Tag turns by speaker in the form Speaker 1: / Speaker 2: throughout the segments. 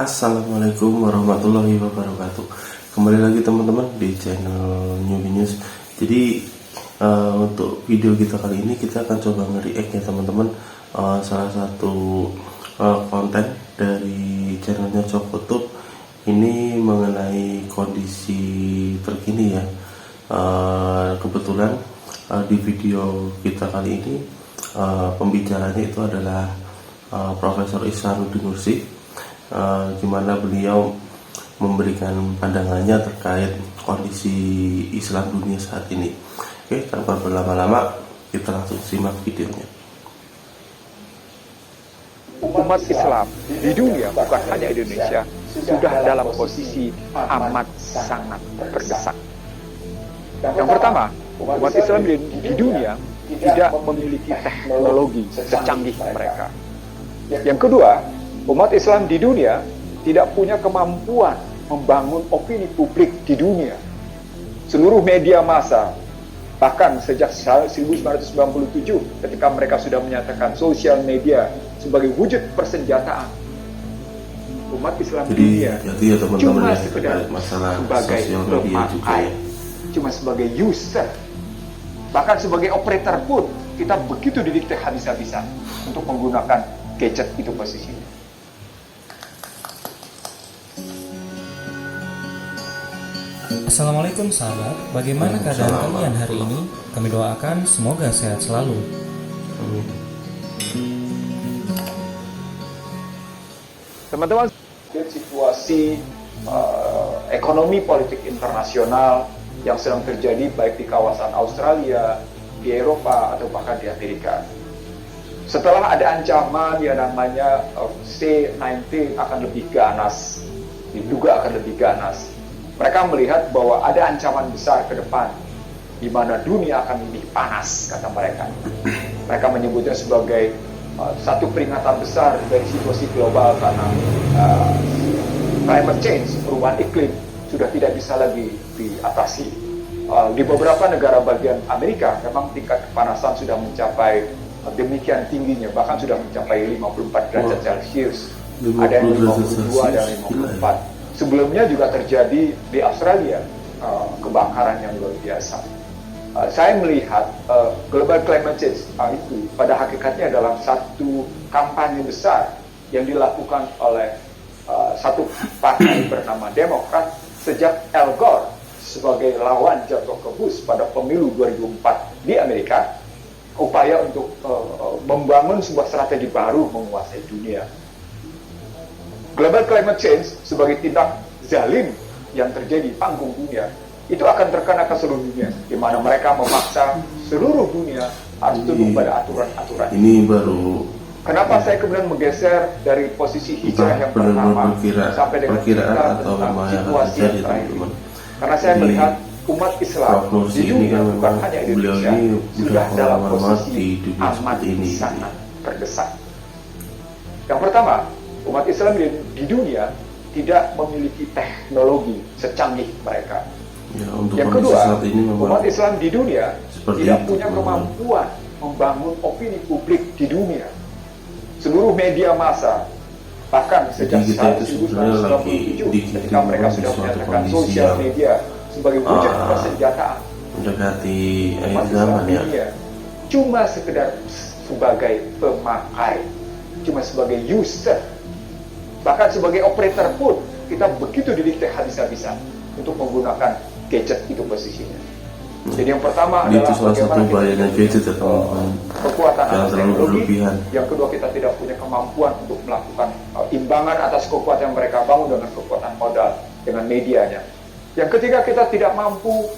Speaker 1: Assalamualaikum warahmatullahi wabarakatuh. Kembali lagi teman-teman di channel Newbie News. Jadi untuk video kita kali ini kita akan coba nge-react ya teman-teman, salah satu konten dari channelnya Cokotub ini mengenai kondisi terkini ya. Kebetulan di video kita kali ini pembicaranya itu adalah Profesor Ihsanuddin Nursi, gimana beliau memberikan pandangannya terkait kondisi Islam dunia saat ini. Oke, tanpa berlama-lama kita langsung simak videonya.
Speaker 2: Umat Islam di dunia, bukan hanya Indonesia, sudah dalam posisi amat sangat berdesak. Yang pertama, umat Islam di dunia tidak memiliki teknologi secanggih mereka. Yang kedua, umat Islam di dunia tidak punya kemampuan membangun opini publik di dunia. Seluruh media massa, bahkan sejak 1997 ketika mereka sudah menyatakan sosial media sebagai wujud persenjataan, umat Islam di dunia
Speaker 1: ya,
Speaker 2: cuma sekedar
Speaker 1: masalah
Speaker 2: sebagai pemakai, cuma sebagai user, bahkan sebagai operator pun kita begitu didikte habis-habisan untuk menggunakan gadget itu posisinya.
Speaker 3: Assalamualaikum sahabat, bagaimana keadaan kalian hari ini? Kami doakan semoga sehat selalu.
Speaker 2: Teman-teman, situasi ekonomi politik internasional yang sedang terjadi baik di kawasan Australia, di Eropa, atau bahkan di Amerika. Setelah ada ancaman yang namanya C-19 akan lebih ganas, diduga akan lebih ganas, mereka melihat bahwa ada ancaman besar ke depan di mana dunia akan lebih panas, kata mereka. Mereka menyebutnya sebagai satu peringatan besar dari situasi global karena climate change, perubahan iklim, sudah tidak bisa lagi diatasi. Di beberapa negara bagian Amerika memang tingkat kepanasan sudah mencapai demikian tingginya, bahkan sudah mencapai 54 derajat Celcius. Ada yang 52, ada yang 54. Sebelumnya juga terjadi di Australia kebakaran yang luar biasa. Saya melihat global climate change itu pada hakikatnya adalah satu kampanye besar yang dilakukan oleh satu partai bernama Demokrat sejak Al Gore sebagai lawan jatuh ke Bush pada pemilu 2004 di Amerika, upaya untuk membangun sebuah strategi baru menguasai dunia. Global climate change sebagai tindak zalim yang terjadi di panggung dunia itu akan terkena ke seluruh dunia, di mana mereka memaksa seluruh dunia harus tunduk pada aturan-aturan.
Speaker 1: Ini baru.
Speaker 2: Kenapa saya kemudian menggeser dari posisi hijrah yang pertama sampai dengan tentang situasi yang terakhir? Karena saya melihat umat Islam di dunia, bukan hanya Indonesia, sudah dalam posisi amat sangat berdesak. Yang pertama, umat Islam di dunia tidak memiliki teknologi secanggih mereka.
Speaker 1: Ya,
Speaker 2: yang kedua, umat Islam di dunia tidak punya kemampuan membangun opini publik di dunia. Seluruh media massa, bahkan sejak 1997 ketika mereka sudah menyatakan sosial media sebagai wujud persenjataan,
Speaker 1: mendekati akhir zaman ya,
Speaker 2: cuma sekedar sebagai pemakai, cuma sebagai user, bahkan sebagai operator pun kita begitu didikte habis-habisan untuk menggunakan gadget itu posisinya. Jadi yang pertama adalah bagaimana kita
Speaker 1: gadget ya,
Speaker 2: kekuatan atas teknologi.
Speaker 1: berlebihan.
Speaker 2: Yang kedua, kita tidak punya kemampuan untuk melakukan imbangan atas kekuatan yang mereka bangun dengan kekuatan modal, dengan medianya. Yang ketiga, kita tidak mampu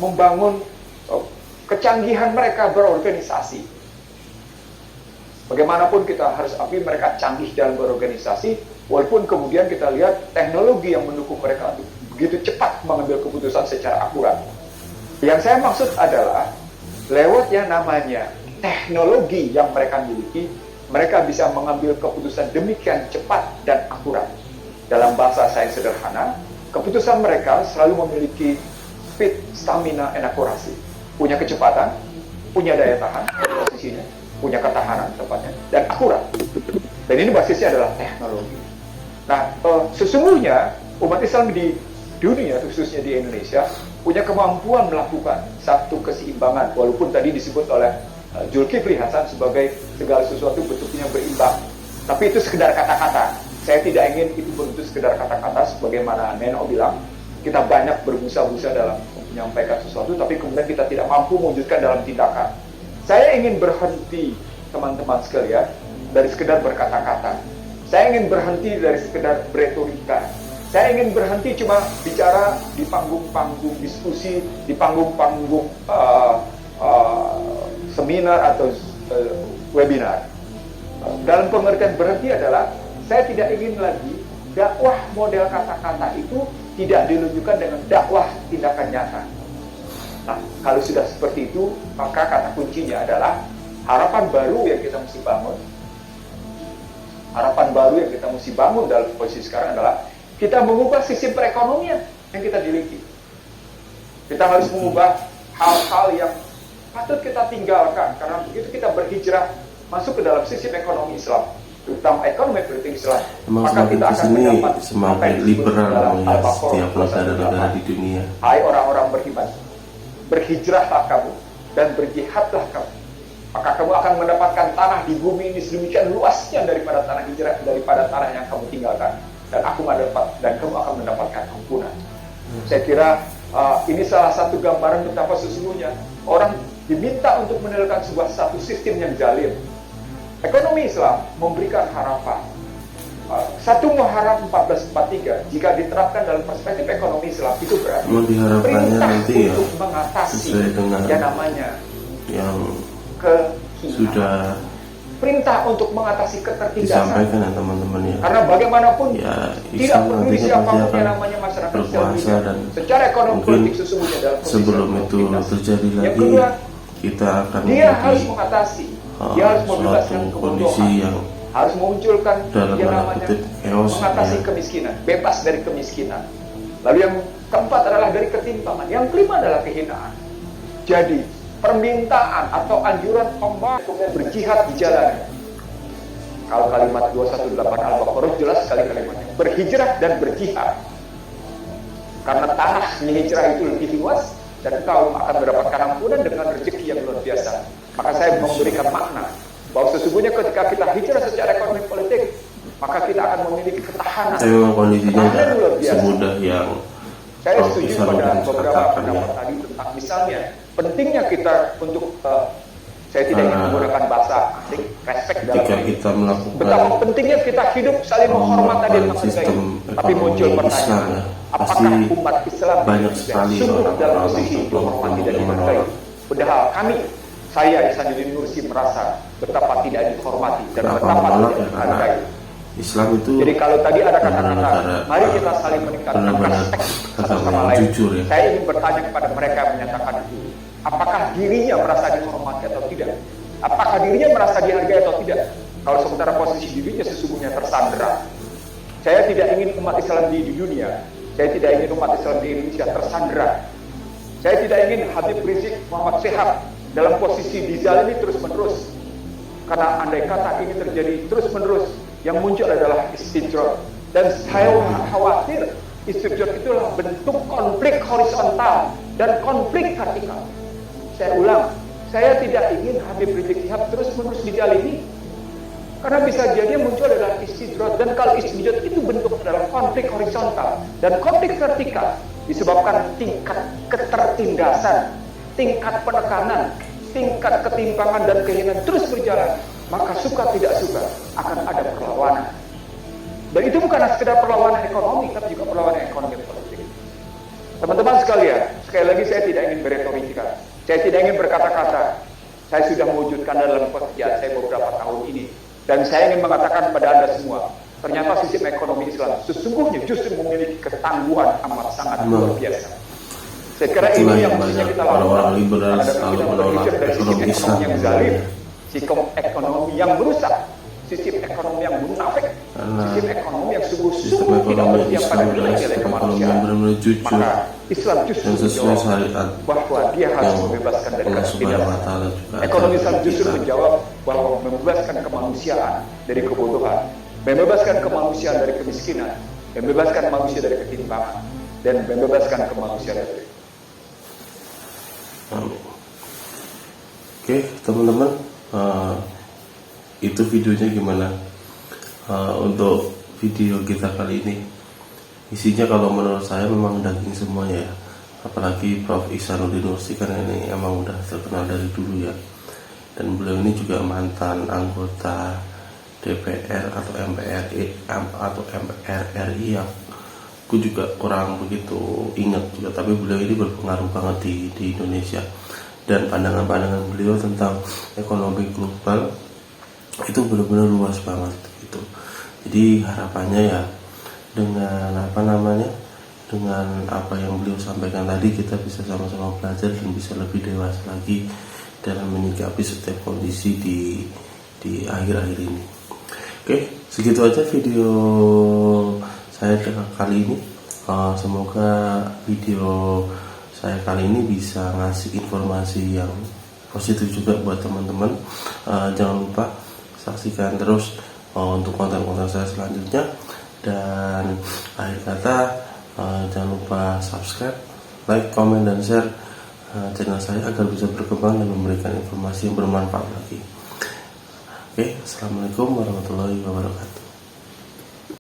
Speaker 2: membangun kecanggihan mereka berorganisasi. Bagaimanapun kita harus akui mereka canggih dalam berorganisasi, walaupun kemudian kita lihat teknologi yang mendukung mereka untuk begitu cepat mengambil keputusan secara akurat. Yang saya maksud adalah lewat yang namanya teknologi yang mereka miliki, mereka bisa mengambil keputusan demikian cepat dan akurat. Dalam bahasa saya sederhana, keputusan mereka selalu memiliki speed, stamina, and akurasi. Punya kecepatan, punya daya tahan, posisinya, punya ketahanan tepatnya, dan akurat. Dan ini basisnya adalah teknologi. Nah, sesungguhnya umat Islam di dunia, khususnya di Indonesia, punya kemampuan melakukan satu keseimbangan, walaupun tadi disebut oleh Zulkifli Hasan sebagai segala sesuatu bentuknya berimbang. Tapi itu sekedar kata-kata. Saya tidak ingin itu bentuk sekedar kata-kata, sebagaimana Neno bilang, kita banyak berbusa-busa dalam menyampaikan sesuatu, tapi kemudian kita tidak mampu mewujudkan dalam tindakan. Saya ingin berhenti, teman-teman sekalian, dari sekedar berkata-kata. Saya ingin berhenti dari sekedar beretorika. Saya ingin berhenti cuma bicara di panggung-panggung diskusi, di panggung-panggung seminar atau webinar. Dalam pengertian berhenti adalah saya tidak ingin lagi dakwah model kata-kata itu tidak ditunjukkan dengan dakwah tindakan nyata. Nah, kalau sudah seperti itu, maka kata kuncinya adalah harapan baru yang kita mesti bangun. Harapan baru yang kita mesti bangun dalam posisi sekarang adalah kita mengubah sistem perekonomian yang kita miliki. Kita harus mengubah hal-hal yang patut kita tinggalkan, karena begitu kita berhijrah masuk ke dalam sistem ekonomi Islam, terutama ekonomi politik Islam, maka kita akan mendapat
Speaker 1: semakin liberal melihat setiap negara-negara di dunia.
Speaker 2: Hai orang-orang beriman, berhijrahlah kamu dan berjihadlah kamu, maka kamu akan mendapatkan tanah di bumi ini sedemikian luasnya daripada tanah hijrah, daripada tanah yang kamu tinggalkan, dan kamu akan mendapatkan ampunan. Saya kira ini salah satu gambaran betapa sesungguhnya orang diminta untuk meninggalkan sebuah satu sistem yang zalim. Ekonomi Islam memberikan harapan. 1 Muharram 1443 jika diterapkan dalam perspektif ekonomi Islam itu berarti perintah
Speaker 1: nanti
Speaker 2: untuk mengatasi yang namanya
Speaker 1: yang
Speaker 2: kehinaan.
Speaker 1: Sudah
Speaker 2: perintah untuk mengatasi ketertindasan.
Speaker 1: Disampaikan ya teman-teman ya.
Speaker 2: Karena bagaimanapun
Speaker 1: ya,
Speaker 2: tidak peduli siapapun
Speaker 1: akan
Speaker 2: yang namanya masyarakat
Speaker 1: berpuasa, dan
Speaker 2: secara ekonomi politik sesungguhnya dalam
Speaker 1: sebelum itu terjadi lagi,
Speaker 2: yang kedua,
Speaker 1: kita akan
Speaker 2: dia harus mengatasi, dia harus membebaskan
Speaker 1: kondisi yang
Speaker 2: harus memunculkan
Speaker 1: dalam
Speaker 2: yang namanya
Speaker 1: chaos,
Speaker 2: mengatasi
Speaker 1: ya.
Speaker 2: kemiskinan, bebas dari kemiskinan. Lalu yang keempat adalah dari ketimpangan, yang kelima adalah kehinaan. Jadi permintaan atau anjuran Allah untuk berjihad di jalan. Kalau kalimat 218 Al-Baqarah jelas sekali kalimatnya, berhijrah dan berjihad. Karena tanahnya hijrah itu lebih luas dan kau akan mendapatkan ampunan dengan rezeki yang luar biasa. Maka saya memberikan makna bahwa sesungguhnya ketika kita hijrah secara ekonomi politik, maka kita akan memiliki ketahanan.
Speaker 1: Tapi memang kondisinya
Speaker 2: Ketahanan luar biasa.
Speaker 1: semudah yang
Speaker 2: Saya setuju
Speaker 1: bisa
Speaker 2: pada
Speaker 1: mungkin
Speaker 2: beberapa
Speaker 1: katakan,
Speaker 2: pendapat
Speaker 1: ya.
Speaker 2: tadi tentang misalnya pentingnya kita untuk saya tidak ingin menggunakan bahasa asing, respect dalam
Speaker 1: Ketika
Speaker 2: ini.
Speaker 1: kita melakukan
Speaker 2: Betapa pentingnya kita hidup saling menghormat dan menghargai.
Speaker 1: sistem
Speaker 2: Tapi muncul
Speaker 1: ekonomi Islam,
Speaker 2: pertanyaan,
Speaker 1: ya,
Speaker 2: apakah
Speaker 1: pasti
Speaker 2: umat Islam
Speaker 1: banyak sekali
Speaker 2: sungguh dalam
Speaker 1: orang-orang
Speaker 2: posisi
Speaker 1: untuk
Speaker 2: menghormati dan
Speaker 1: yang
Speaker 2: menghargai?
Speaker 1: menolak.
Speaker 2: Padahal saya Ihsanuddin Nursi merasa betapa tidak dihormati dan
Speaker 1: Kenapa
Speaker 2: betapa
Speaker 1: menolak,
Speaker 2: tidak
Speaker 1: ya? Karena
Speaker 2: dihargai.
Speaker 1: Islam itu
Speaker 2: Jadi kalau tadi ada kata-kata,
Speaker 1: negara
Speaker 2: mari kita saling meningkatkan
Speaker 1: benar-benar
Speaker 2: respect satu
Speaker 1: agama
Speaker 2: sama
Speaker 1: yang
Speaker 2: lain.
Speaker 1: jujur, ya.
Speaker 2: Saya ingin bertanya kepada mereka yang menyatakan itu, apakah dirinya merasa dihormati atau tidak? Apakah dirinya merasa dihargai atau tidak? Kalau sementara posisi dirinya sesungguhnya tersandera. Saya tidak ingin umat Islam di dunia, saya tidak ingin umat Islam di Indonesia tersandera. Saya tidak ingin Habib Rizik Muhammad Syihab dalam posisi dizalimi terus-menerus. Karena andai kata ini terjadi terus-menerus, yang muncul adalah istijrah. Dan saya khawatir istijrah itulah bentuk konflik horizontal dan konflik vertikal. Saya ulang, saya tidak ingin Habib Rizik Syihab terus-menerus dizalimi. Karena bisa jadi yang muncul adalah istijrah, dan kalau istijrah itu bentuk adalah konflik horizontal dan konflik vertikal disebabkan tingkat ketertindasan, tingkat penekanan, tingkat ketimpangan dan kehinaan terus berjalan, maka suka tidak suka akan ada perlawanan. Dan itu bukan sekedar perlawanan ekonomi, tapi juga perlawanan ekonomi politik. Teman-teman sekalian, sekali lagi saya tidak ingin beretorika, saya tidak ingin berkata-kata. Saya sudah mewujudkan dalam pekerjaan saya beberapa tahun ini, dan saya ingin mengatakan kepada Anda semua, ternyata sistem ekonomi Islam sesungguhnya justru memiliki ketangguhan amat sangat luar biasa. Saya kira
Speaker 1: Itulah
Speaker 2: ini yang
Speaker 1: yang
Speaker 2: mestinya
Speaker 1: banyak
Speaker 2: kita lakukan.
Speaker 1: orang-orang liberal
Speaker 2: Karena
Speaker 1: selalu
Speaker 2: kita
Speaker 1: menolak
Speaker 2: berpikir dari sistem
Speaker 1: ekonomi Islam
Speaker 2: ekonomi yang zalim, sistem ekonomi yang merusak, sistem ekonomi yang munafik, sistem ekonomi yang sungguh-sungguh tidak
Speaker 1: ekonomi
Speaker 2: berpihak pada
Speaker 1: Islam adalah
Speaker 2: nilai-nilai
Speaker 1: sistem ekonomi yang
Speaker 2: kemanusiaan.
Speaker 1: benar-benar jujur
Speaker 2: Maka Islam justru
Speaker 1: dan sesuai
Speaker 2: menjawab
Speaker 1: syariat
Speaker 2: bahwa dia harus
Speaker 1: yang
Speaker 2: membebaskan dari
Speaker 1: Allah Subhanahu wa
Speaker 2: ketertindasan.
Speaker 1: Ta'ala juga
Speaker 2: Ekonomi Islam
Speaker 1: ajarkan
Speaker 2: justru
Speaker 1: kita.
Speaker 2: menjawab bahwa membebaskan kemanusiaan dari kebodohan. membebaskan kemanusiaan dari kemiskinan, membebaskan manusia dari ketimpangan, dan membebaskan kemanusiaan dari
Speaker 1: Amin. Oke teman-teman, itu videonya gimana? Untuk video kita kali ini isinya kalau menurut saya memang daging semuanya ya, apalagi Prof. Ihsanuddin Nursi karena ini emang udah terkenal dari dulu ya, dan beliau ini juga mantan anggota DPR atau MPR RI yang aku juga kurang begitu ingat juga, tapi beliau ini berpengaruh banget di Indonesia, dan pandangan-pandangan beliau tentang ekonomi global itu benar-benar luas banget gitu. Jadi harapannya ya dengan apa yang beliau sampaikan tadi, kita bisa sama-sama belajar dan bisa lebih dewasa lagi dalam menyikapi setiap kondisi di akhir-akhir ini. Oke, segitu aja video saya kali ini. Semoga video saya kali ini bisa ngasih informasi yang positif juga buat teman-teman. Jangan lupa saksikan terus untuk konten-konten saya selanjutnya, dan akhir kata jangan lupa subscribe, like, komen, dan share channel saya agar bisa berkembang dan memberikan informasi yang bermanfaat lagi. Oke, assalamualaikum warahmatullahi wabarakatuh.